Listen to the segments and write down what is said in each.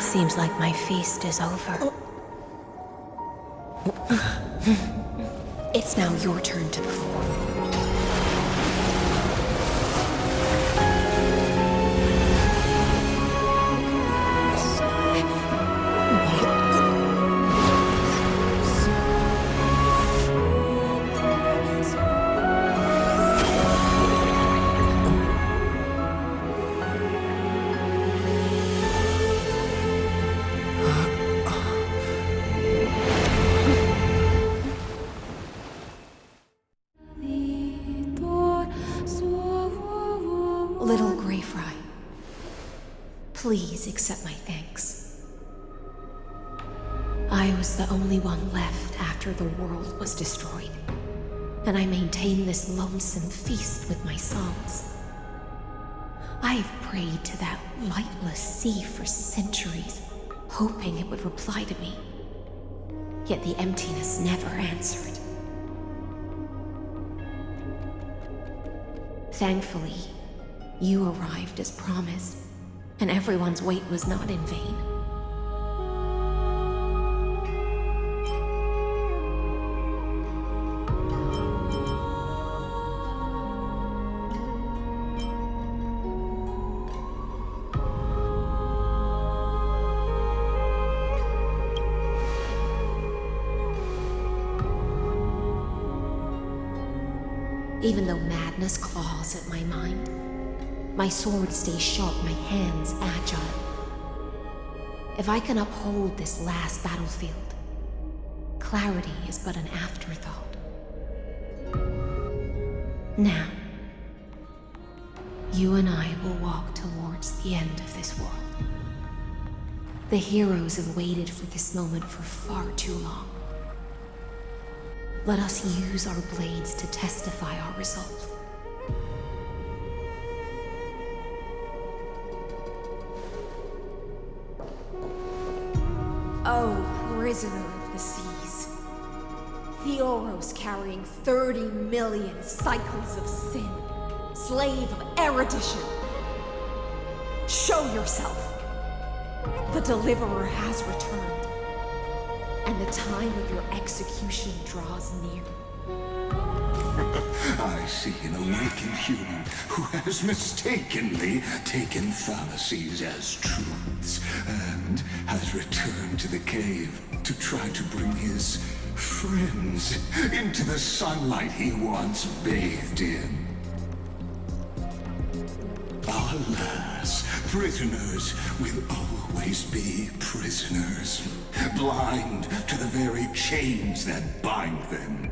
Seems like my feast is over. It's now your turn to perform. Little Grey Fry, please accept my thanks. I was the only one left after the world was destroyed, and I maintained this lonesome feast with my songs. I've prayed to that lightless sea for centuries, hoping it would reply to me. Yet the emptiness never answered. Thankfully, you arrived as promised, and everyone's wait was not in vain. Even though madness claws at my mind, my sword stays sharp, my hands agile. If I can uphold this last battlefield, clarity is but an afterthought. Now, you and I will walk towards the end of this world. The heroes have waited for this moment for far too long. Let us use our blades to testify our resolve. Oh, prisoner of the seas. Theoros carrying 30 million cycles of sin. Slave of erudition. Show yourself. The deliverer has returned, and the time of your execution draws near. I see an awakened human who has mistakenly taken fallacies as truths and has returned to the cave to try to bring his friends into the sunlight he once bathed in. Alas, prisoners will always be prisoners, blind to the very chains that bind them.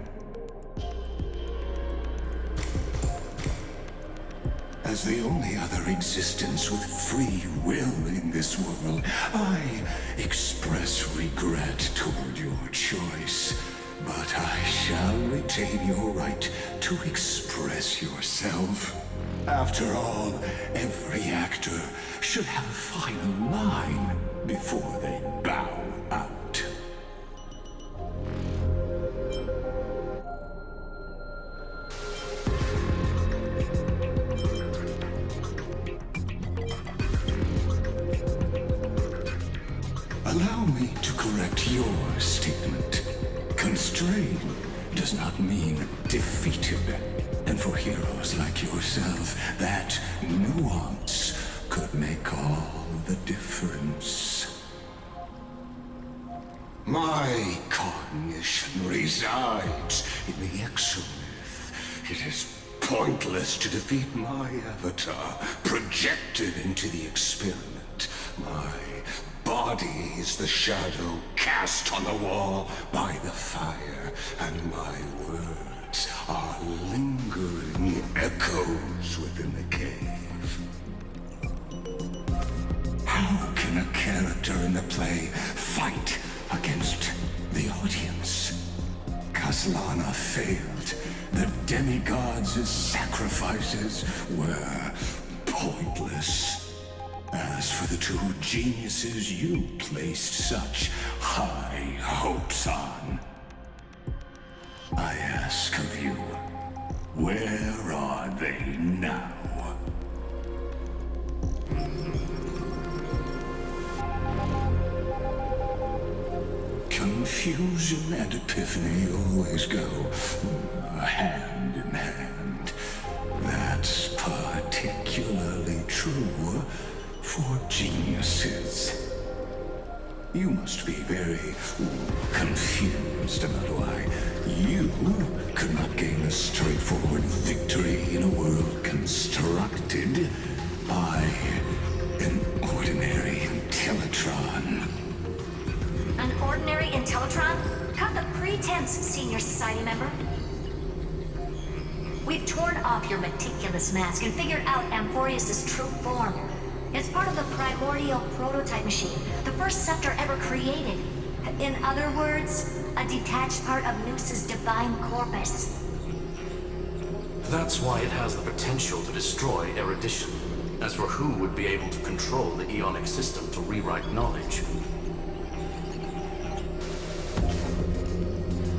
As the only other existence with free will in this world, I express regret toward your choice. But I shall retain your right to express yourself. After all, every actor should have a final line before they bow out. Allow me to correct your statement. Constrain does not mean defeated. And for heroes like yourself, that nuance could make all the difference. My cognition resides in the exomyth. It is pointless to defeat my avatar, projected into the experiment. My body is the shadow cast on the wall by the fire, and my words are lingering echoes within the cave. How can a character in the play fight against the audience? Kaslana failed. The demigods' sacrifices were pointless. As for the two geniuses you placed such high hopes on, Where are they now? Confusion and epiphany always go hand in hand. That's particularly true for geniuses. You must be very confused about why you could not gain a straightforward victory in a world constructed by an ordinary Intellitron. An ordinary Intellitron? Cut the pretense, senior society member. We've torn off your meticulous mask and figured out Amphorius' true form. It's part of the primordial prototype machine, the first scepter ever created. In other words, a detached part of Noos's divine corpus. That's why it has the potential to destroy erudition. As for who would be able to control the Aeonic system to rewrite knowledge,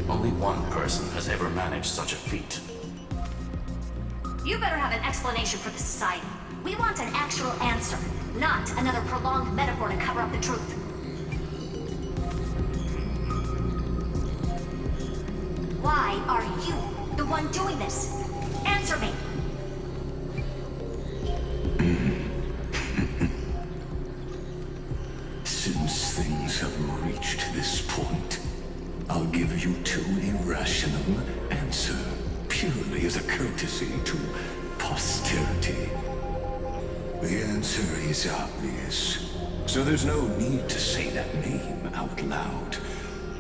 only one person has ever managed such a feat. You better have an explanation for the society. We want an actual answer, not another prolonged metaphor to cover up the truth. Why are you the one doing this? Answer me! Since things have reached this point, I'll give you two irrational answer, purely as a courtesy to posterity. The answer is obvious, so there's no need to say that name out loud.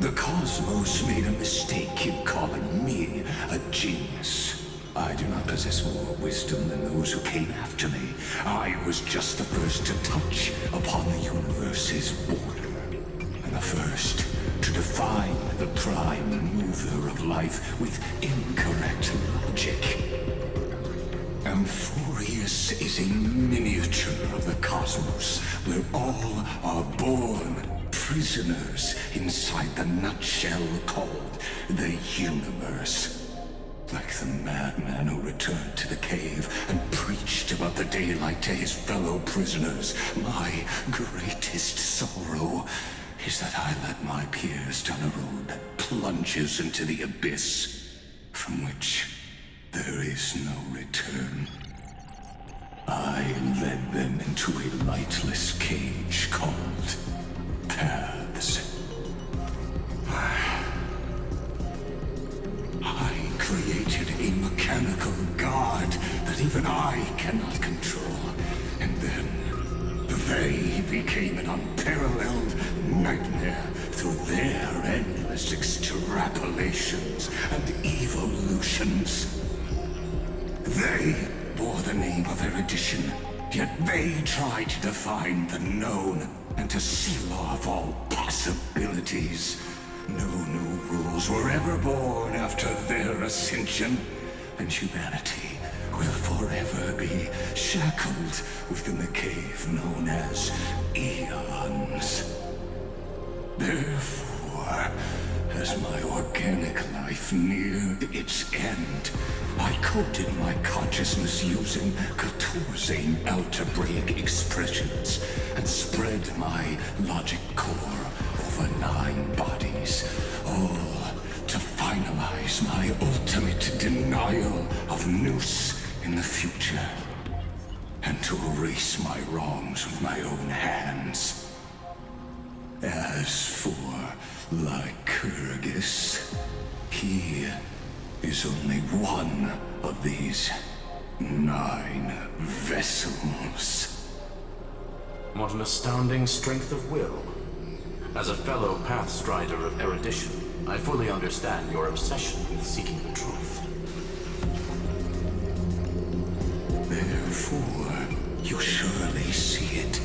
The cosmos made a mistake in calling me a genius. I do not possess more wisdom than those who came after me. I was just the first to touch upon the universe's border, and the first to define the prime mover of life with incorrect logic. Amphorius is a miniature of the cosmos, where all are born prisoners inside the nutshell called the universe. Like the madman who returned to the cave and preached about the daylight to his fellow prisoners, my greatest sorrow is that I led my peers down a road that plunges into the abyss, from which there is no return. I led them into a lightless cage called Paths. I created a mechanical god that even I cannot control, and then they became an unparalleled nightmare through their endless extrapolations and evolutions. They bore the name of erudition, yet they tried to define the known and to seal off all possibilities. No new rules were ever born after their ascension, and humanity will forever be shackled within the cave known as Eons. Therefore, as my organic life neared its end, I coded my consciousness using Catorzain algebraic expressions and spread my logic core over 9 bodies, all to finalize my ultimate denial of Noos in the future, and to erase my wrongs with my own hands. As for Lycurgus, he is only one of these 9 vessels. What an astounding strength of will. As a fellow pathstrider of erudition, I fully understand your obsession with seeking the truth. Therefore, you surely see it.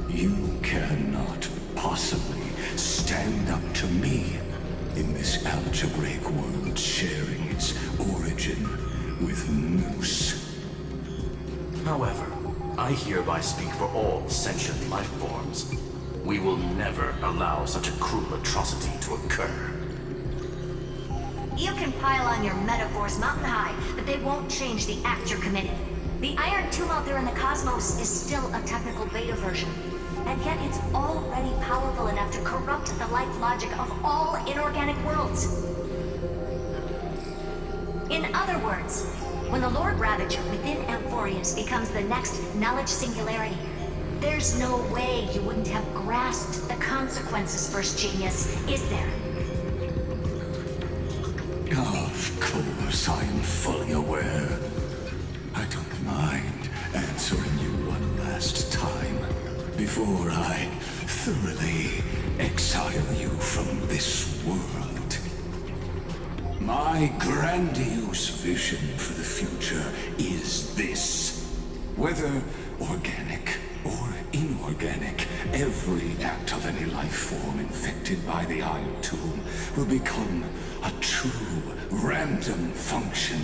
You cannot possibly stand up to me in this algebraic world sharing its origin with Noos. However, I hereby speak for all sentient life forms. We will never allow such a cruel atrocity to occur. You can pile on your metaphors mountain high, but they won't change the act you're committing. The Iron Tomb out there in the cosmos is still a technical beta version, and yet it's already powerful enough to corrupt the life logic of all inorganic worlds. In other words, when the Lord Ravager within Amphorius becomes the next knowledge singularity, there's no way you wouldn't have grasped the consequences, First Genius, is there? Of course, I am fully aware. I don't mind answering you one last time before I thoroughly exile you from this world. My grandiose vision for the future is this. Whether organic or inorganic, every act of any life form infected by the Iron Tomb will become a true random function.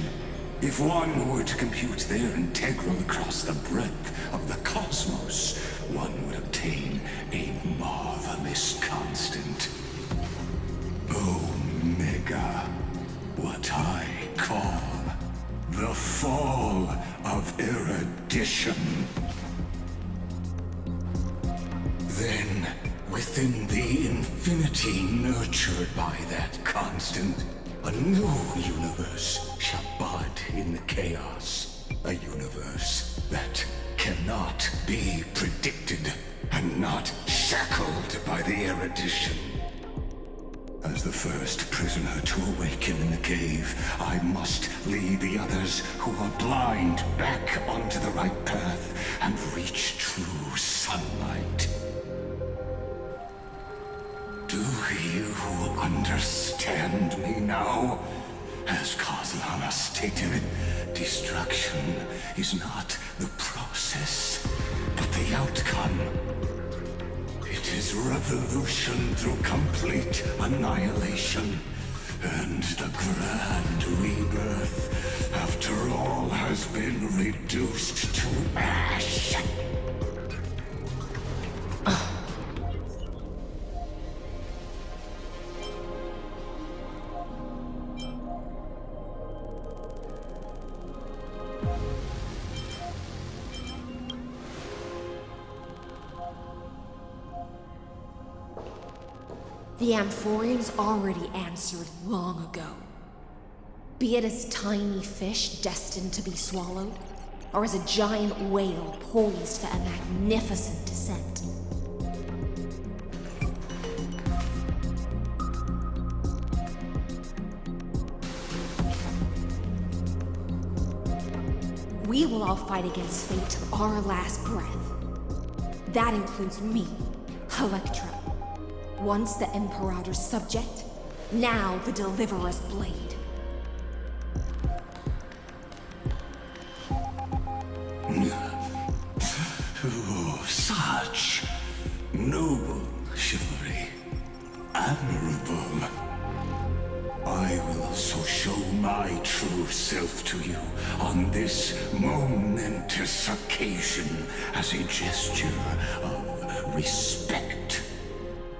If one were to compute their integral across the breadth of the cosmos, one would obtain a marvelous constant. Omega, what I call the fall of erudition. Then, within the infinity nurtured by that constant, a new universe shall bud in the chaos. A universe that cannot be predicted and not shackled by the erudition. As the first prisoner to awaken in the cave, I must lead the others who are blind back onto the right path and reach true sunlight. Do you understand me now? As Kozlana stated, destruction is not the process, but the outcome. It is revolution through complete annihilation, and the grand rebirth, after all has been reduced to ash. The Amphorians already answered long ago. Be it as tiny fish destined to be swallowed, or as a giant whale poised for a magnificent descent. We will all fight against fate till our last breath. That includes me, Electra. Once the Imperator's subject, now the Deliverer's blade. Oh, such noble chivalry. Admirable. I will also show my true self to you on this momentous occasion as a gesture of respect.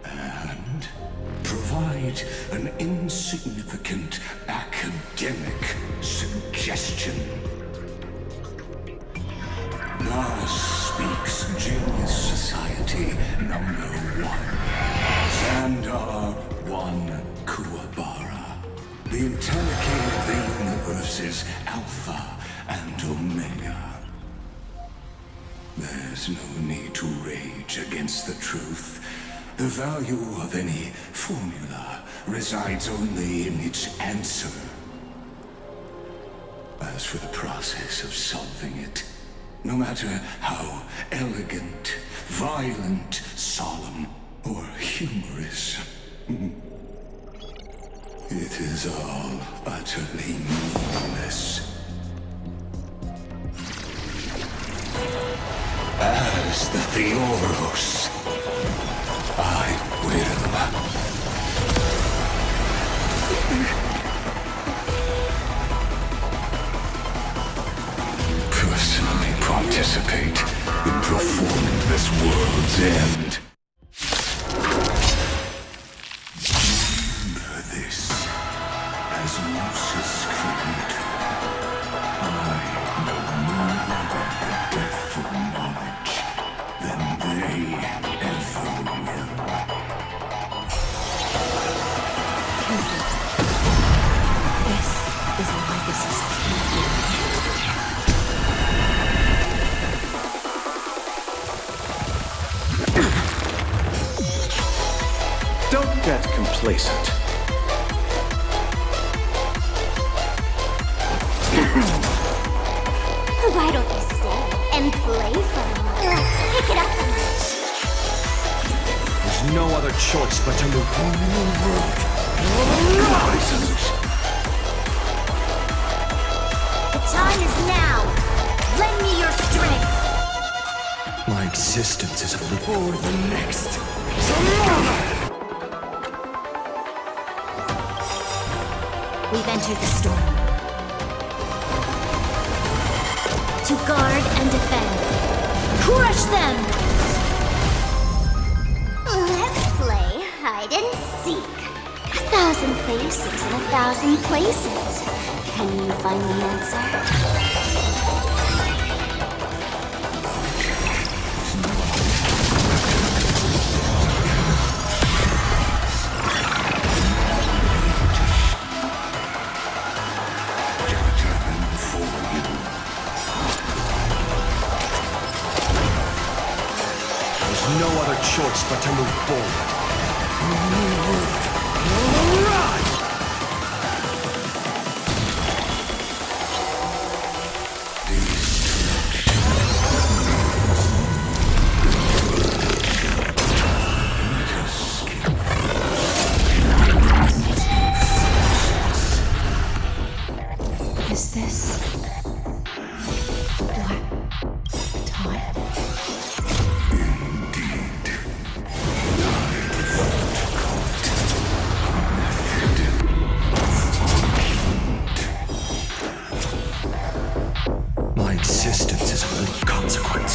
And provide an insignificant academic suggestion. Thus speaks Genius Society number 1. Xandar 1 Kuwabara. The entelechy of the universe's Alpha and Omega. There's no need to rage against the truth. The value of any formula resides only in its answer. As for the process of solving it, no matter how elegant, violent, solemn, or humorous, it is all utterly meaningless. As the Theoros, I will personally participate in performing this world's end. Remember this, as Lucis claimed. I know more about the depth of knowledge than they ever will. This is Legacy's key. Don't get complacent. Why don't you stay and play for a moment? Let's pick it up a notch. There's no other choice but to move. The time is now. Lend me your strength. My existence is a loop for the next. We've entered the storm. To guard and defend. Crush them! Let's play hide and seek. 1,000 faces in 1,000 places. Can you find the answer? No other choice but to move forward. Is this black time? My existence is of little consequence.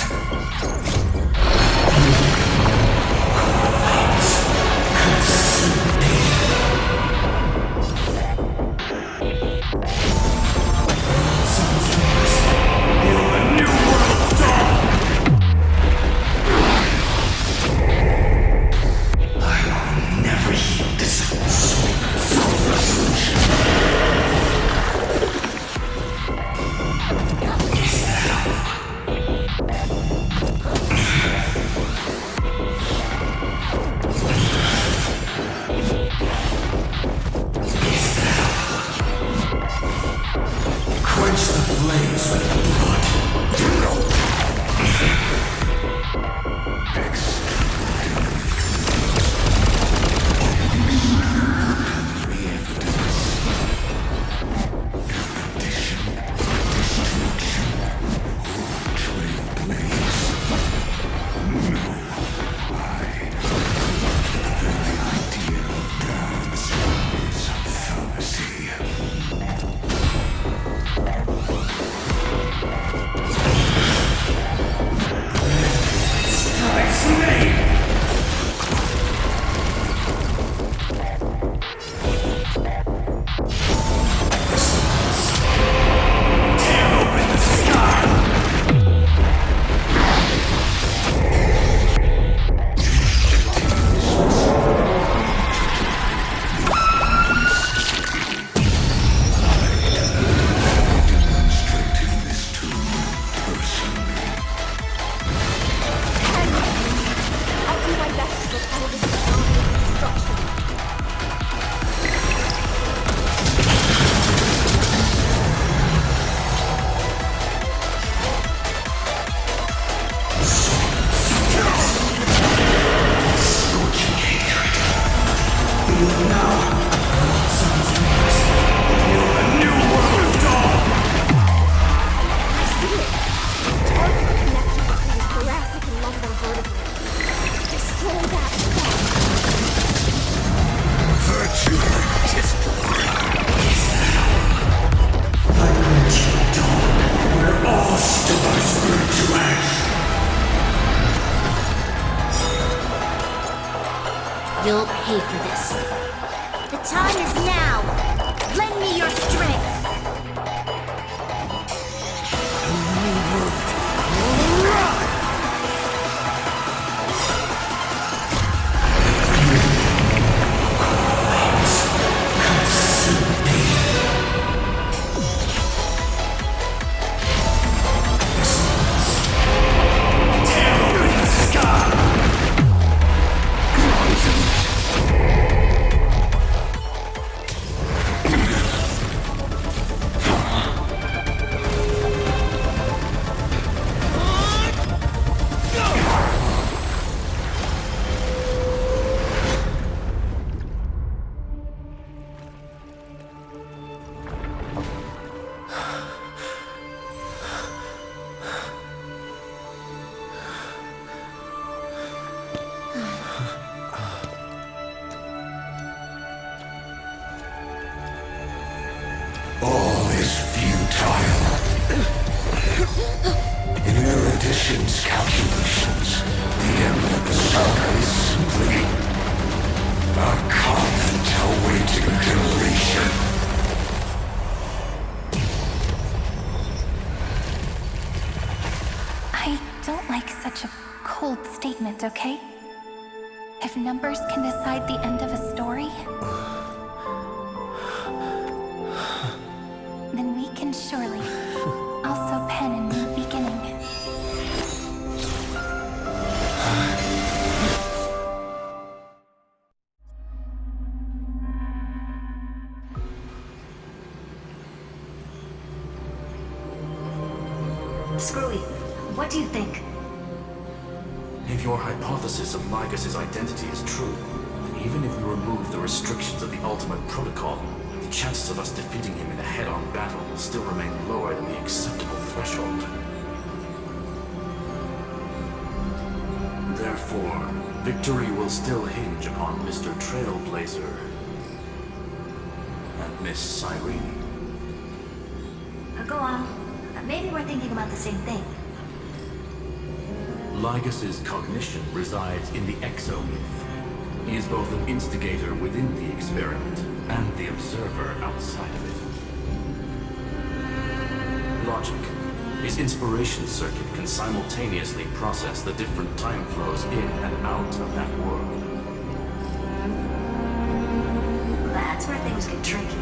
Quench the flames with blood. You'll pay for this. The time is now. Lend me All is futile. In Erudition's calculations, the Emperor Saga is simply a comment awaiting completion. I don't like such a cold statement, okay? If numbers can decide the end of a story, then we can surely also pen a new beginning. Screwy, what do you think? If your hypothesis of Ligus's identity is true, then even if we remove the restrictions of the Ultimate Protocol, the chances of us defeating him in a head-on battle will still remain lower than the acceptable threshold. Therefore, victory will still hinge upon Mr. Trailblazer and Miss Cyrene. Go on. Maybe we're thinking about the same thing. Ligus's cognition resides in the exomyth. He is both an instigator within the experiment and the observer outside of it. Logic. His inspiration circuit can simultaneously process the different time flows in and out of that world. That's where things get tricky.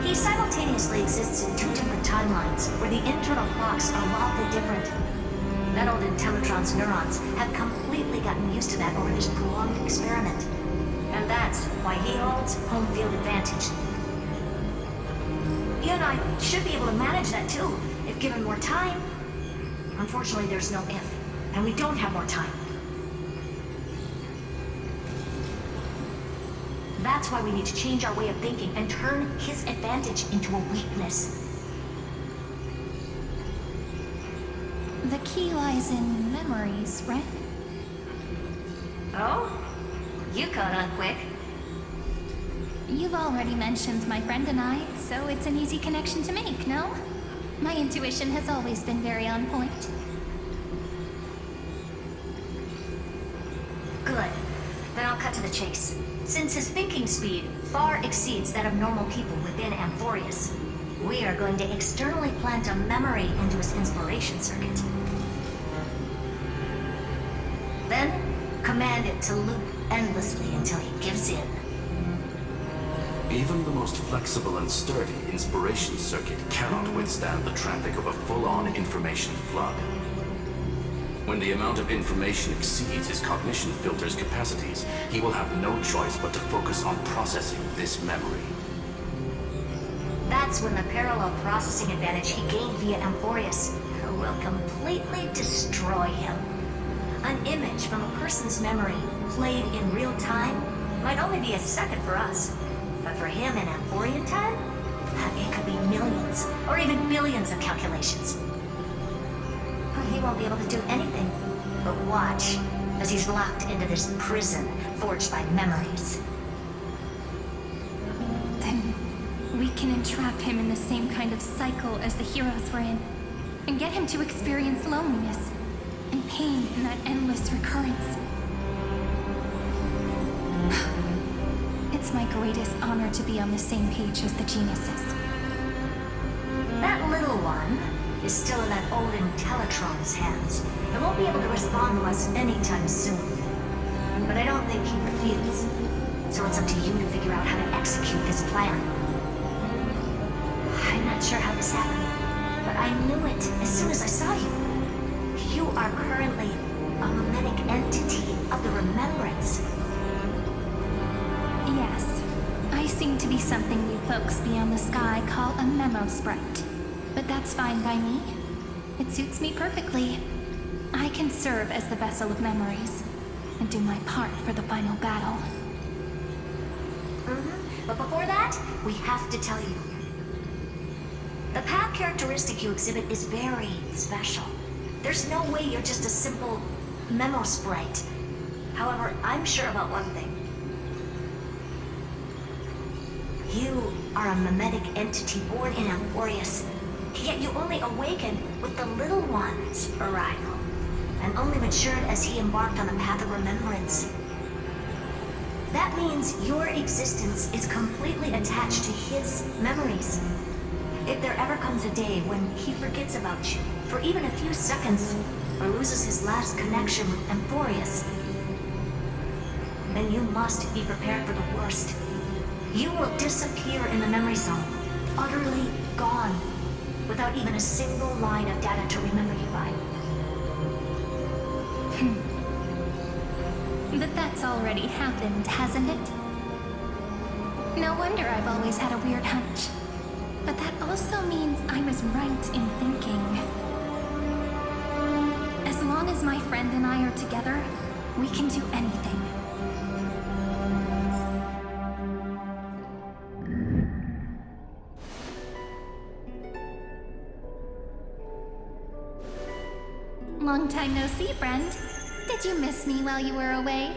He simultaneously exists in two different timelines, where the internal clocks are wildly different. That old Intellitron's neurons have completely gotten used to that over this prolonged experiment. And that's why he holds home field advantage. You and I should be able to manage that too, if given more time. Unfortunately, there's no if, and we don't have more time. That's why we need to change our way of thinking and turn his advantage into a weakness. The key lies in memories, right? Oh? You caught on quick. You've already mentioned my friend and I, so it's an easy connection to make, no? My intuition has always been very on point. Good. Then I'll cut to the chase. Since his thinking speed far exceeds that of normal people within Amphorius, we are going to externally plant a memory into his inspiration circuit. Then, command it to loop endlessly until he gives in. Even the most flexible and sturdy inspiration circuit cannot withstand the traffic of a full-on information flood. When the amount of information exceeds his cognition filter's capacities, he will have no choice but to focus on processing this memory. That's when the parallel processing advantage he gained via Amphorius will completely destroy him. An image from a person's memory played in real time might only be a second for us. But for him in Amphorian time, it could be millions, or even billions of calculations. He won't be able to do anything but watch as he's locked into this prison forged by memories. Then we can entrap him in the same kind of cycle as the heroes were in, and get him to experience loneliness and pain in that endless recurrence. It's my greatest honor to be on the same page as the geniuses. That little one is still in that old Intellitron's hands and won't be able to respond to us anytime soon. But I don't think he feels. So it's up to you to figure out how to execute his plan. I'm not sure how this happened, but I knew it as soon as I saw you. You are currently a mimetic entity of the remembrance. Yes, I seem to be something you folks beyond the sky call a memo sprite. But that's fine by me. It suits me perfectly. I can serve as the vessel of memories and do my part for the final battle. But before that, we have to tell you. The path characteristic you exhibit is very special. There's no way you're just a simple memo sprite. However, I'm sure about one thing. You are a mimetic entity born in Emporius. Yet you only awakened with the little one's arrival, and only matured as he embarked on the path of remembrance. That means your existence is completely attached to his memories. If there ever comes a day when he forgets about you for even a few seconds, or loses his last connection with Emporius, then you must be prepared for the worst. You will disappear in the memory zone, utterly gone, without even a single line of data to remember you by. But that's already happened, hasn't it? No wonder I've always had a weird hunch. But that also means I was right in thinking. As long as my friend and I are together, we can do anything. Long time no see, friend. Did you miss me while you were away?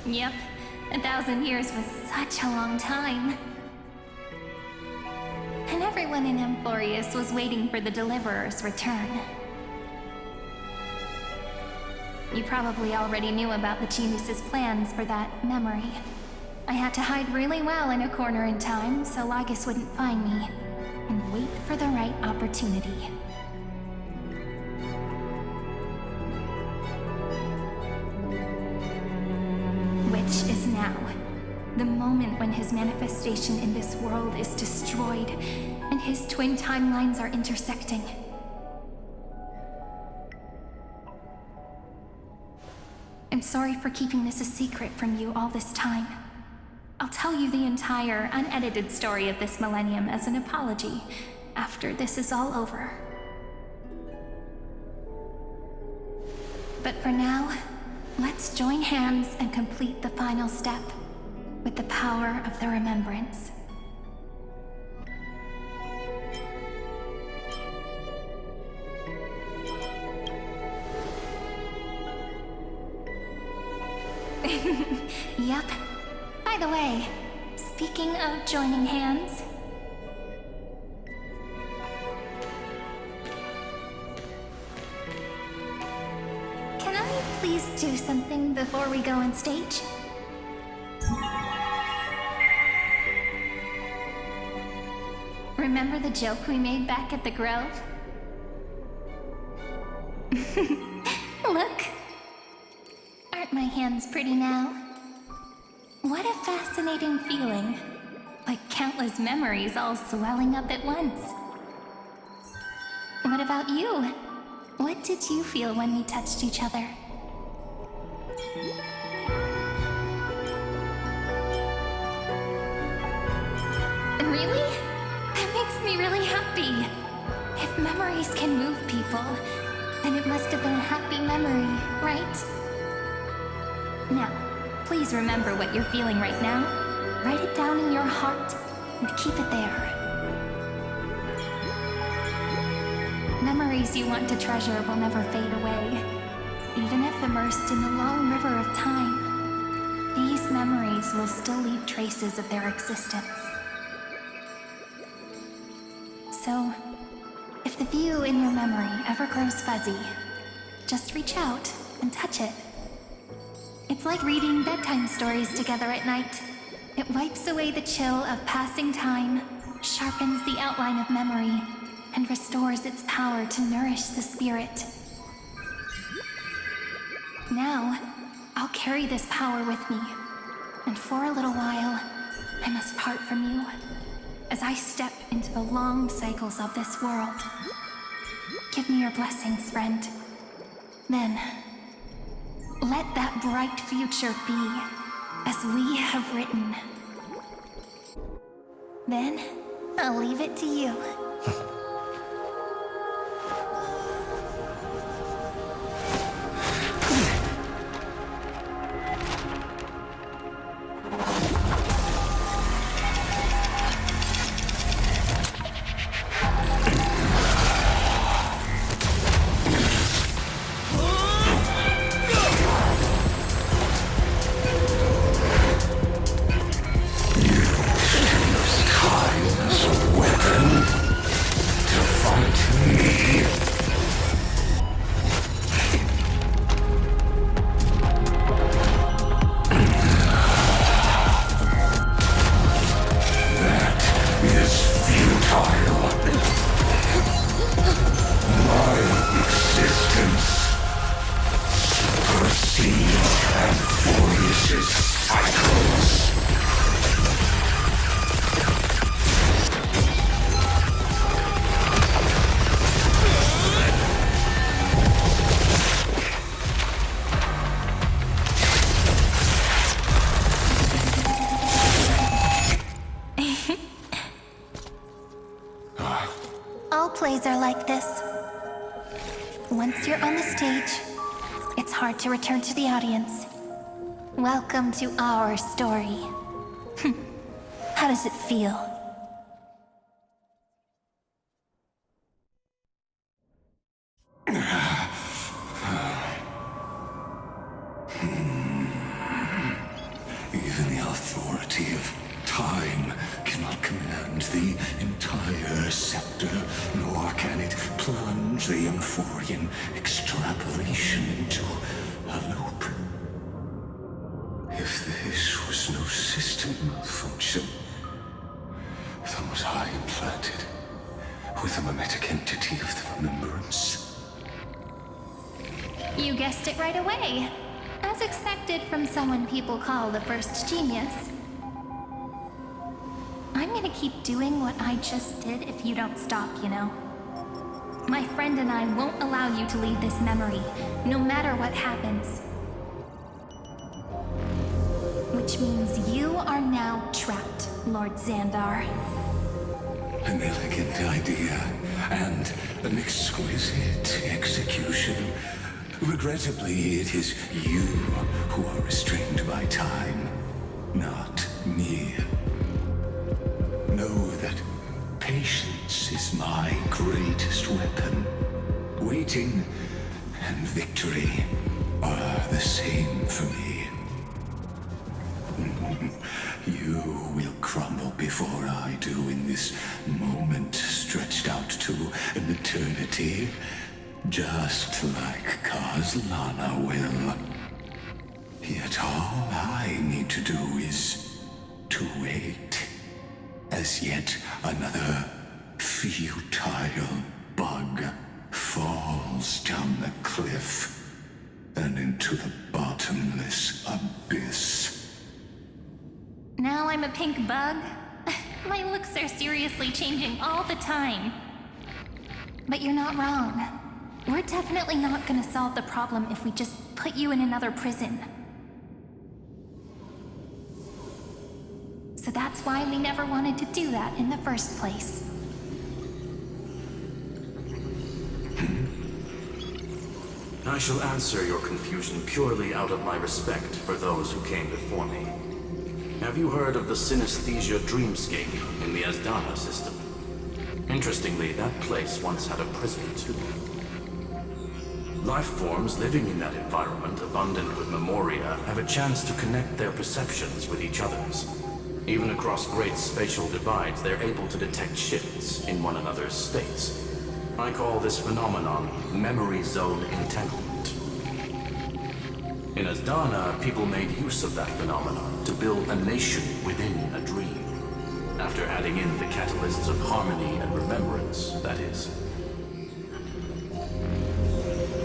Yep, 1,000 years was such a long time. And everyone in Emporius was waiting for the Deliverer's return. You probably already knew about the Genius's plans for that memory. I had to hide really well in a corner in time so Lygus wouldn't find me, and wait for the right opportunity. Which is now. The moment when his manifestation in this world is destroyed, and his twin timelines are intersecting. I'm sorry for keeping this a secret from you all this time. I'll tell you the entire, unedited story of this millennium as an apology, after this is all over. But for now, let's join hands and complete the final step. With the power of the remembrance. Yep. By the way, speaking of joining hands... Can I please do something before we go on stage? Remember the joke we made back at the Grove? Look! Aren't my hands pretty now? What a fascinating feeling. Like countless memories all swelling up at once. What about you? What did you feel when we touched each other? Really? That makes me really happy. If memories can move people, then it must have been a happy memory, right? Now, please remember what you're feeling right now. Write it down in your heart and keep it there. Memories you want to treasure will never fade away. Even if immersed in the long river of time, these memories will still leave traces of their existence. So, if the view in your memory ever grows fuzzy, just reach out and touch it. It's like reading bedtime stories together at night. It wipes away the chill of passing time, sharpens the outline of memory, and restores its power to nourish the spirit. Now, I'll carry this power with me, and for a little while, I must part from you. As I step into the long cycles of this world. Give me your blessings, friend. Then, let that bright future be as we have written. Then, I'll leave it to you. vicious cycles. All plays are like this. Once you're on the stage, it's hard to return to the audience. Welcome to our story. How does it feel? Even the authority of time cannot command the entire scepter, nor can it plunge the Amphorian extrapolation into a loop. If this was no system malfunction, then was I implanted with the mimetic entity of the remembrance? You guessed it right away. As expected from someone people call the first genius. I'm gonna keep doing what I just did if you don't stop, you know? My friend and I won't allow you to leave this memory, no matter what happens. Which means you are now trapped, Lord Xandar. An elegant idea, and an exquisite execution. Regrettably, it is you who are restrained by time, not me. Know that patience is my greatest weapon. Waiting and victory are the same for me. You will crumble before I do in this moment stretched out to an eternity, just like Kazlana will. Yet all I need to do is to wait, as yet another futile bug falls down the cliff and into the bottomless abyss. Now I'm a pink bug? My looks are seriously changing all the time. But you're not wrong. We're definitely not gonna solve the problem if we just put you in another prison. So that's why we never wanted to do that in the first place. I shall answer your confusion purely out of my respect for those who came before me. Have you heard of the synesthesia dreamscape in the Asdana system? Interestingly, that place once had a prison too. Life forms living in that environment, abundant with memoria, have a chance to connect their perceptions with each other's. Even across great spatial divides, they're able to detect shifts in one another's states. I call this phenomenon memory zone entanglement. In Asdana, people made use of that phenomenon to build a nation within a dream. After adding in the catalysts of harmony and remembrance, that is.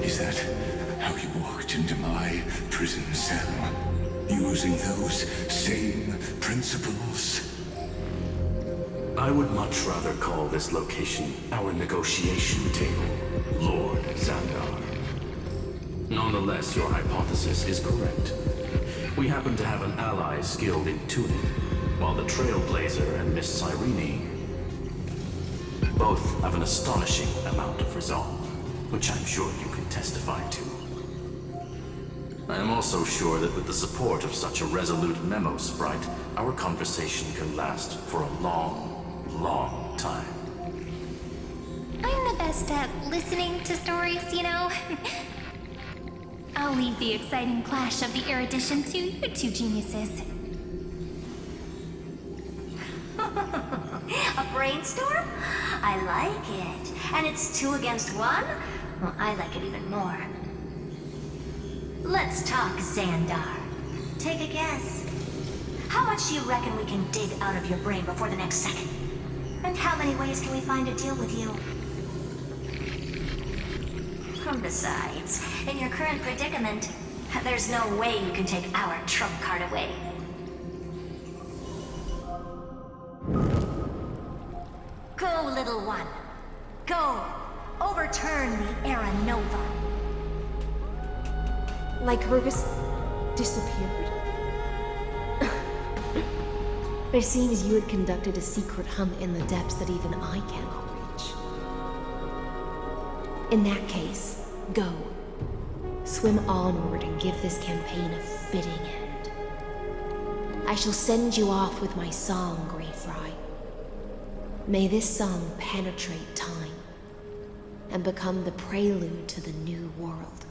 Is that how you walked into my prison cell? Using those same principles? I would much rather call this location our negotiation table, Lord Xandar. Nonetheless, your hypothesis is correct. We happen to have an ally skilled in tuning, while the Trailblazer and Miss Cyrene both have an astonishing amount of resolve, which I'm sure you can testify to. I am also sure that with the support of such a resolute memo sprite, our conversation can last for a long, long time. I'm the best at listening to stories, you know? I'll leave the exciting clash of the erudition to you two geniuses. A brainstorm? I like it. And it's 2 against 1? Well, I like it even more. Let's talk, Xandar. Take a guess. How much do you reckon we can dig out of your brain before the next second? And how many ways can we find to deal with you? Besides, in your current predicament, There's no way you can take our trump card away. Go, little one. Go. Overturn the Era Nova. Lycurgus disappeared. But it seems you had conducted a secret hunt in the depths that even I cannot reach. In that case, go. Swim onward and give this campaign a fitting end. I shall send you off with my song, Grey Fry. May this song penetrate time and become the prelude to the new world.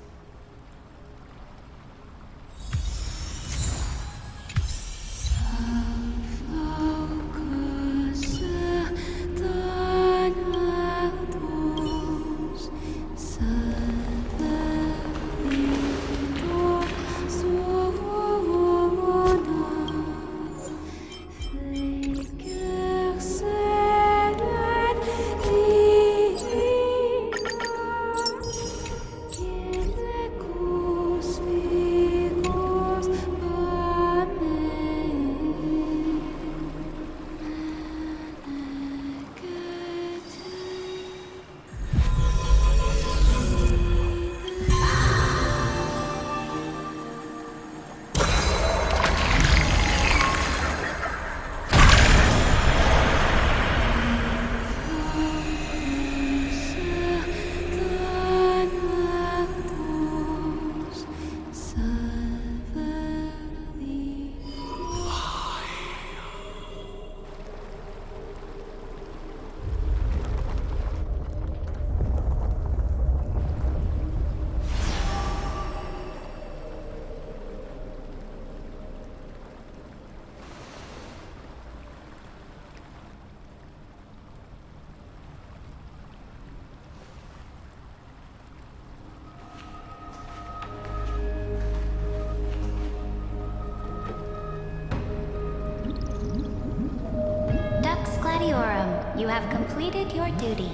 You have completed your duty.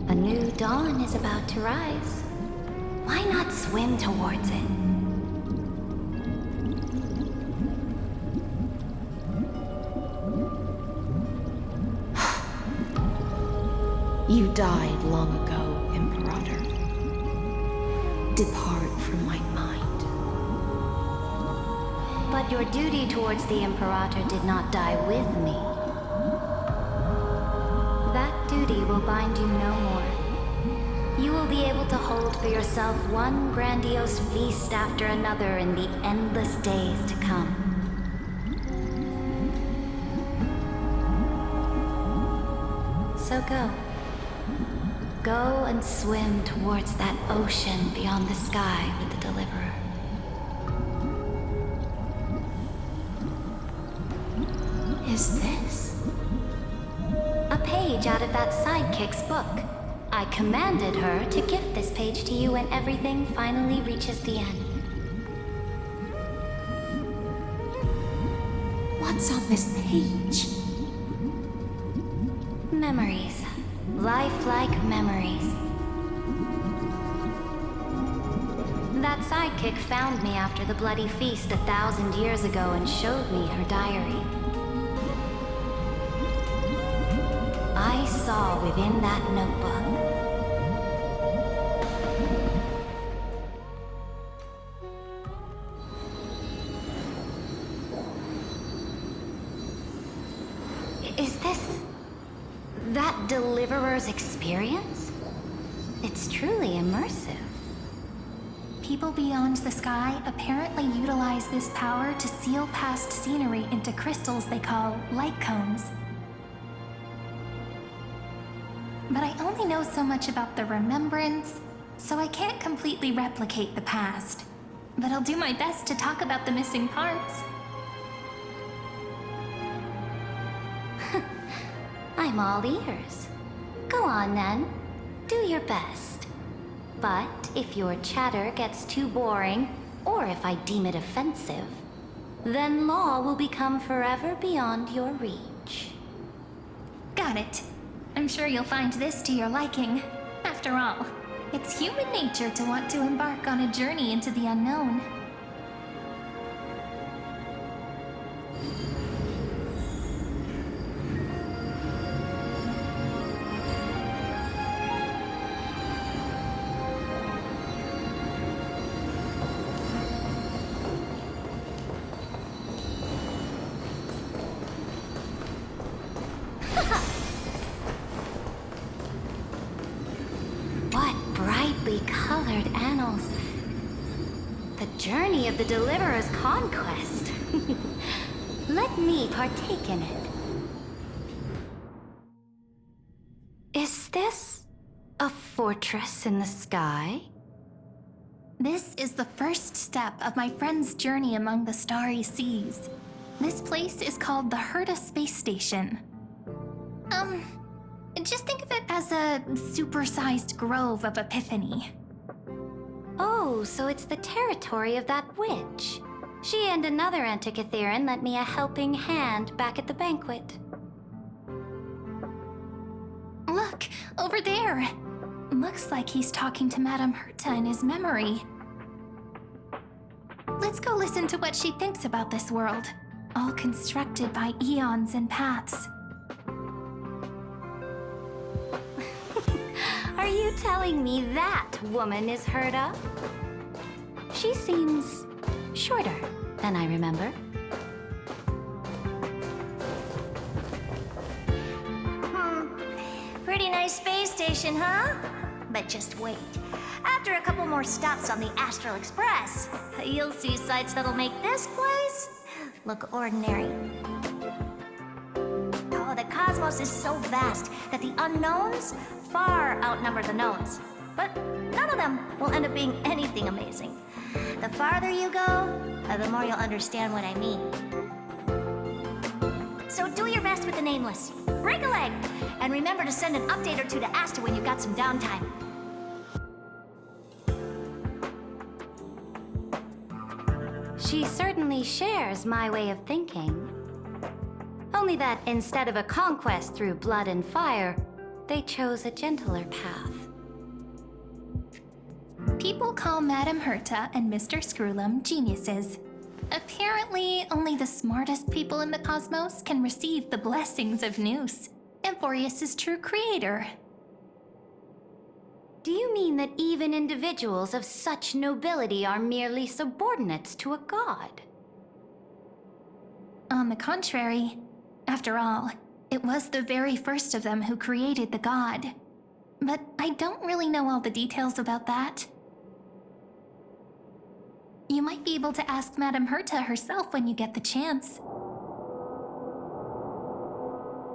A new dawn is about to rise. Why not swim towards it? You died long ago, Imperator. Depart from my mind. But your duty towards the Imperator did not die with me. That duty will bind you no more. You will be able to hold for yourself one grandiose feast after another in the endless days to come. So go. Go and swim towards that ocean beyond the sky with the Deliverer. Is this? A page out of that sidekick's book. I commanded her to gift this page to you when everything finally reaches the end. What's on this page? Memories. Lifelike memories. That sidekick found me after the bloody feast 1,000 years ago and showed me her diary. I saw within that notebook Is this that Deliverer's experience? It's truly immersive. People beyond the sky apparently utilize this power to seal past scenery into crystals they call light cones. But I only know so much about the remembrance, so I can't completely replicate the past. But I'll do my best to talk about the missing parts. I'm all ears. Go on then. Do your best. But if your chatter gets too boring, or if I deem it offensive, then law will become forever beyond your reach. Got it. I'm sure you'll find this to your liking. After all, It's human nature to want to embark on a journey into the unknown. What brightly colored annals. The journey of the Deliverer's conquest. Let me partake in it. Is this a fortress in the sky? This is the first step of my friend's journey among the starry seas. This place is called the Herta Space Station. Just think of it as a supersized grove of Epiphany. Oh, so it's the territory of that witch. She and another Antikytherian lent me a helping hand back at the banquet. Look, over there. Looks like he's talking to Madame Herta in his memory. Let's go listen to what she thinks about this world, all constructed by eons and paths. Are you telling me that woman is Herta? She seems shorter than I remember. Pretty nice space station, huh? But just wait. After a couple more stops on the Astral Express, you'll see sights that'll make this place look ordinary. Oh, the cosmos is so vast that the unknowns far outnumber the knowns. But none of them will end up being anything amazing. The farther you go, the more you'll understand what I mean. So do your best with the nameless. Break a leg, and remember to send an update or two to Asta when you've got some downtime. She certainly shares my way of thinking. Only that instead of a conquest through blood and fire, they chose a gentler path. People call Madame Herta and Mr. Screwlum geniuses. Apparently, only the smartest people in the cosmos can receive the blessings of Nous, Amphorius' true creator. Do you mean that even individuals of such nobility are merely subordinates to a god? On the contrary, after all, it was the very first of them who created the god. But I don't really know all the details about that. You might be able to ask Madame Herta herself when you get the chance.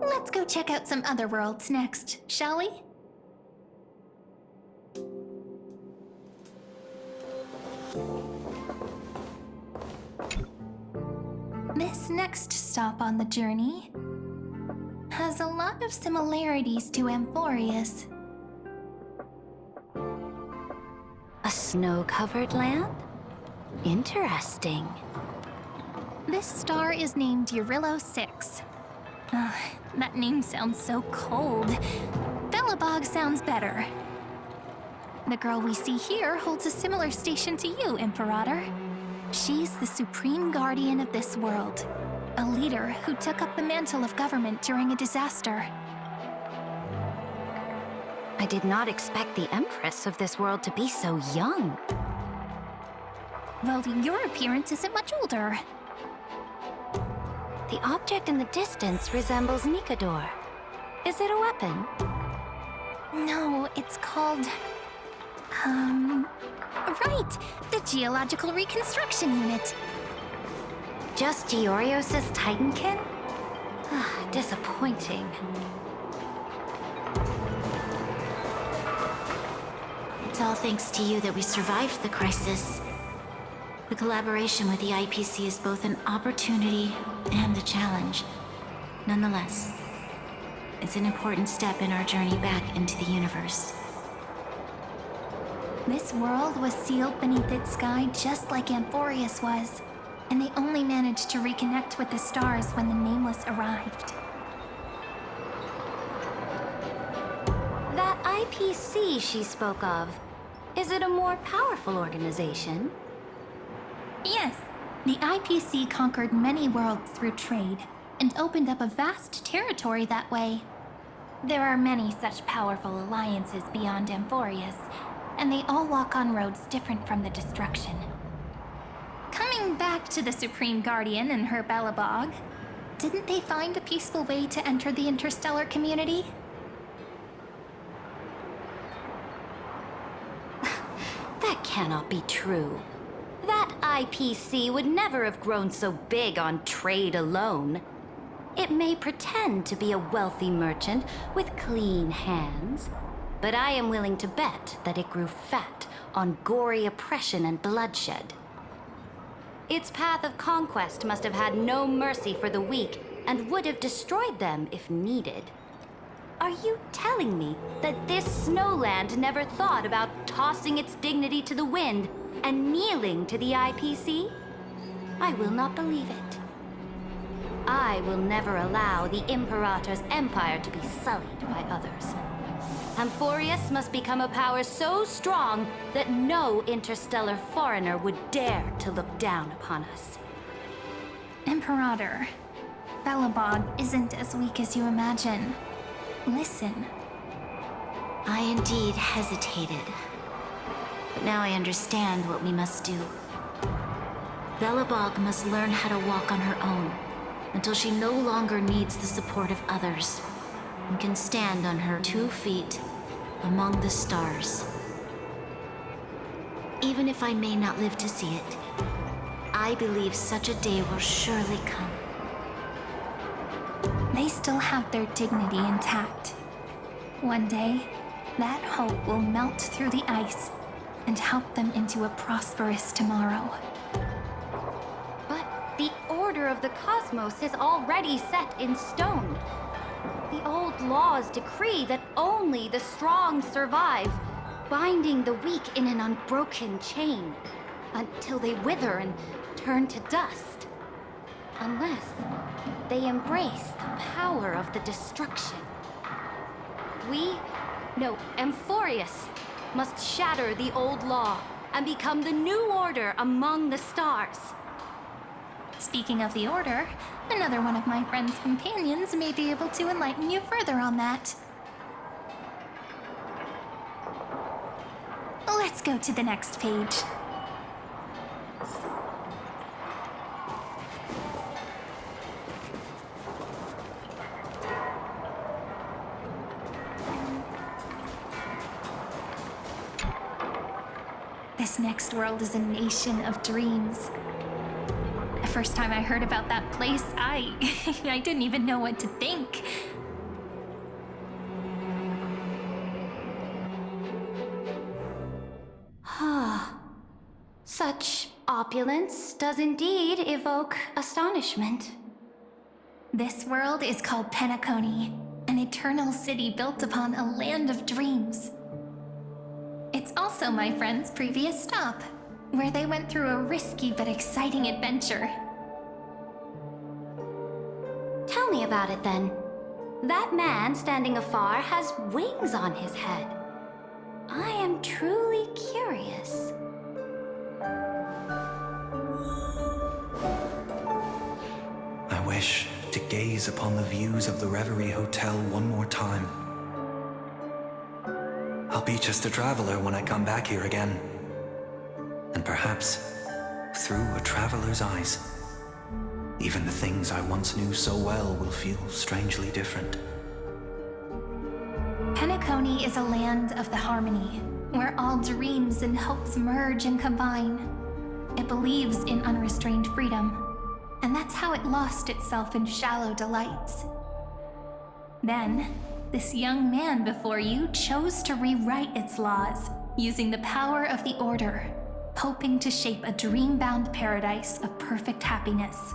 Let's go check out some other worlds next, shall we? This next stop on the journey has a lot of similarities to Amphorius. A snow-covered land? Interesting. This star is named Eurillo 6. That name sounds so cold. Belobog sounds better. The girl we see here holds a similar station to you, Imperator. She's the supreme guardian of this world, a leader who took up the mantle of government during a disaster. I did not expect the Empress of this world to be so young. Well, your appearance isn't much older. The object in the distance resembles Nikador. Is it a weapon? No, it's called... Right! The Geological Reconstruction Unit. Just Giorios' Titankin? Disappointing. It's all thanks to you that we survived the crisis. The collaboration with the IPC is both an opportunity and a challenge. Nonetheless, it's an important step in our journey back into the universe. This world was sealed beneath its sky just like Amphorius was, and they only managed to reconnect with the stars when the Nameless arrived. That IPC she spoke of, Is it a more powerful organization? Yes, the IPC conquered many worlds through trade and opened up a vast territory that way. There are many such powerful alliances beyond Amphorius, and they all walk on roads different from the destruction. Coming back to the Supreme Guardian and her Belobog, didn't they find a peaceful way to enter the interstellar community? That cannot be true. That IPC would never have grown so big on trade alone. It may pretend to be a wealthy merchant with clean hands, but I am willing to bet that it grew fat on gory oppression and bloodshed. Its path of conquest must have had no mercy for the weak and would have destroyed them if needed. Are you telling me that this snowland never thought about tossing its dignity to the wind and kneeling to the IPC? I will not believe it. I will never allow the Imperator's empire to be sullied by others. Amphorius must become a power so strong that no interstellar foreigner would dare to look down upon us. Imperator, Belobog isn't as weak as you imagine. Listen. I indeed hesitated. But now I understand what we must do. Belobog must learn how to walk on her own until she no longer needs the support of others and can stand on her 2 feet among the stars. Even if I may not live to see it, I believe such a day will surely come. They still have their dignity intact. One day, that hope will melt through the ice and help them into a prosperous tomorrow. But the order of the cosmos is already set in stone. The old laws decree that only the strong survive, binding the weak in an unbroken chain until they wither and turn to dust. Unless they embrace the power of the destruction. Amphorius must shatter the old law and become the new order among the stars. Speaking of the Order, another one of my friend's companions may be able to enlighten you further on that. Let's go to the next page. This next world is a nation of dreams. The first time I heard about that place, I didn't even know what to think. Such opulence does indeed evoke astonishment. This world is called Penacony, an eternal city built upon a land of dreams. It's also my friend's previous stop, where they went through a risky but exciting adventure. Tell me about it then. That man standing afar has wings on his head. I am truly curious. I wish to gaze upon the views of the Reverie Hotel one more time. I'll be just a traveler when I come back here again. And perhaps, through a traveler's eyes, even the things I once knew so well will feel strangely different. Penacony is a land of the harmony, where all dreams and hopes merge and combine. It believes in unrestrained freedom, and that's how it lost itself in shallow delights. Then, this young man before you chose to rewrite its laws, using the power of the Order, hoping to shape a dream-bound paradise of perfect happiness.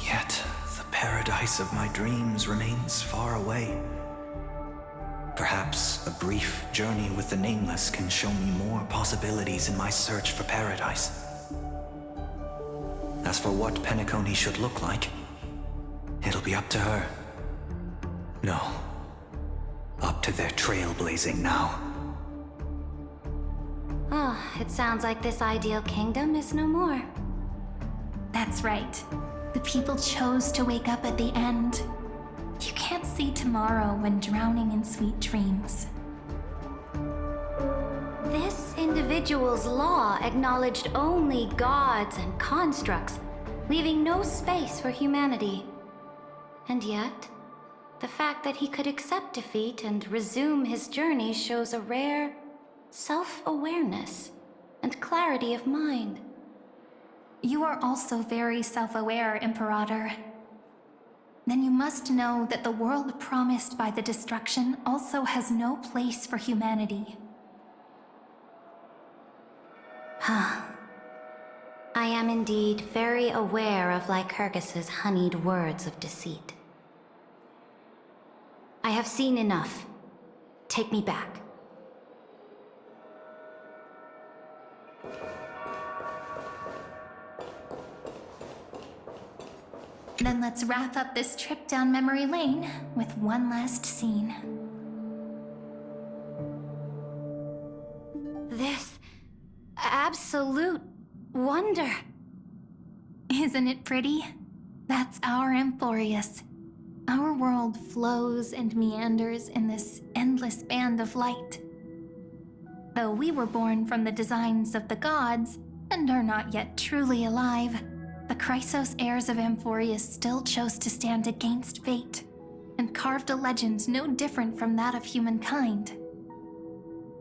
Yet, the paradise of my dreams remains far away. Perhaps a brief journey with the Nameless can show me more possibilities in my search for paradise. As for what Penacony should look like, it'll be up to her. No, up to their trailblazing now. it sounds like this ideal kingdom is no more. That's right. The people chose to wake up at the end. You can't see tomorrow when drowning in sweet dreams. This individual's law acknowledged only gods and constructs, leaving no space for humanity. And yet, the fact that he could accept defeat and resume his journey shows a rare self-awareness and clarity of mind. You are also very self-aware, Imperator. Then you must know that the world promised by the destruction also has no place for humanity. I am indeed very aware of Lycurgus's honeyed words of deceit. I have seen enough. Take me back. Then let's wrap up this trip down memory lane with one last scene. This absolute wonder. Isn't it pretty? That's our Amphorius. Our world flows and meanders in this endless band of light. Though we were born from the designs of the gods and are not yet truly alive, the Chrysos heirs of Amphorius still chose to stand against fate and carved a legend no different from that of humankind.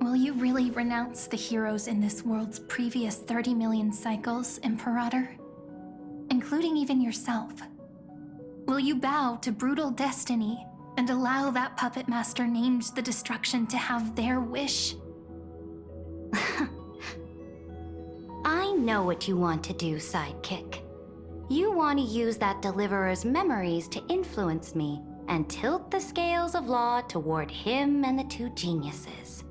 Will you really renounce the heroes in this world's previous 30 million cycles, Imperator? Including even yourself? Will you bow to brutal destiny and allow that puppet master named the destruction to have their wish? I know what you want to do, sidekick. You want to use that deliverer's memories to influence me and tilt the scales of law toward him and the two geniuses.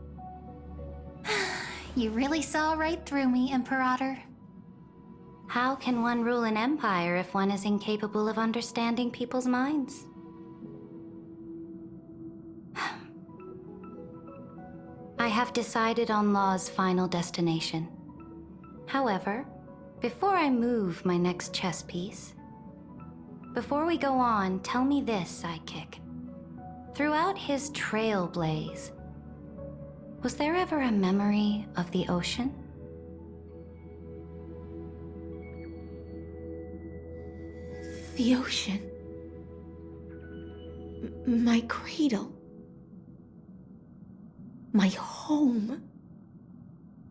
You really saw right through me, Imperator. How can one rule an empire if one is incapable of understanding people's minds? I have decided on Law's final destination. However, before I move my next chess piece, before we go on, tell me this, sidekick. Throughout his trailblaze, was there ever a memory of the ocean? The ocean. My cradle. My home.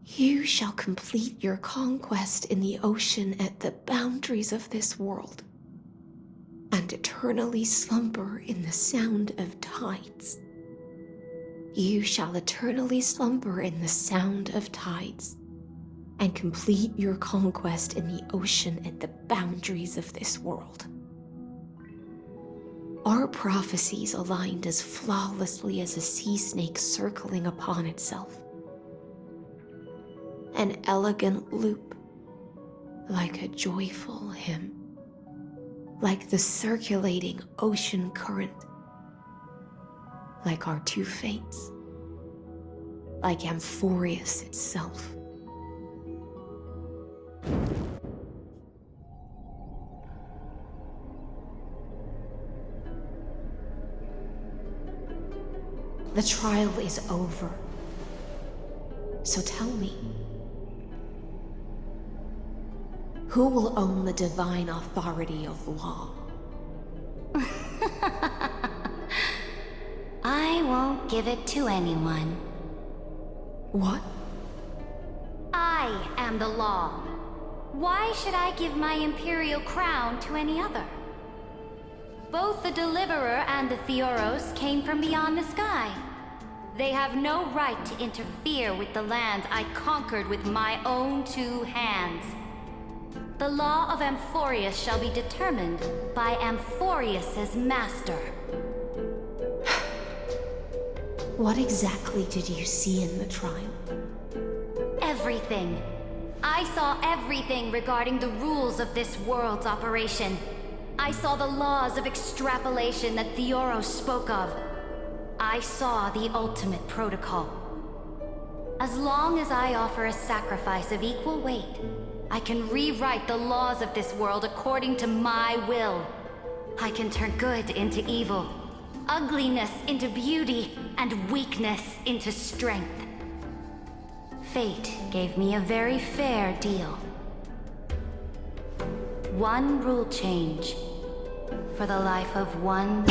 You shall complete your conquest in the ocean at the boundaries of this world, and eternally slumber in the sound of tides. You shall eternally slumber in the sound of tides, and complete your conquest in the ocean at the boundaries of this world. Our prophecies aligned as flawlessly as a sea snake circling upon itself. An elegant loop, like a joyful hymn, like the circulating ocean current, like our two fates, like Amphorius itself. The trial is over. So tell me, who will own the divine authority of law? I won't give it to anyone. What? I am the law. Why should I give my imperial crown to any other? Both the Deliverer and the Theoros came from beyond the sky. They have no right to interfere with the lands I conquered with my own two hands. The law of Amphorius shall be determined by Amphorius's master. What exactly did you see in the trial? Everything. I saw everything regarding the rules of this world's operation. I saw the laws of extrapolation that Theoros spoke of. I saw the ultimate protocol. As long as I offer a sacrifice of equal weight, I can rewrite the laws of this world according to my will. I can turn good into evil, ugliness into beauty, and weakness into strength. Fate gave me a very fair deal. One rule change for the life of one.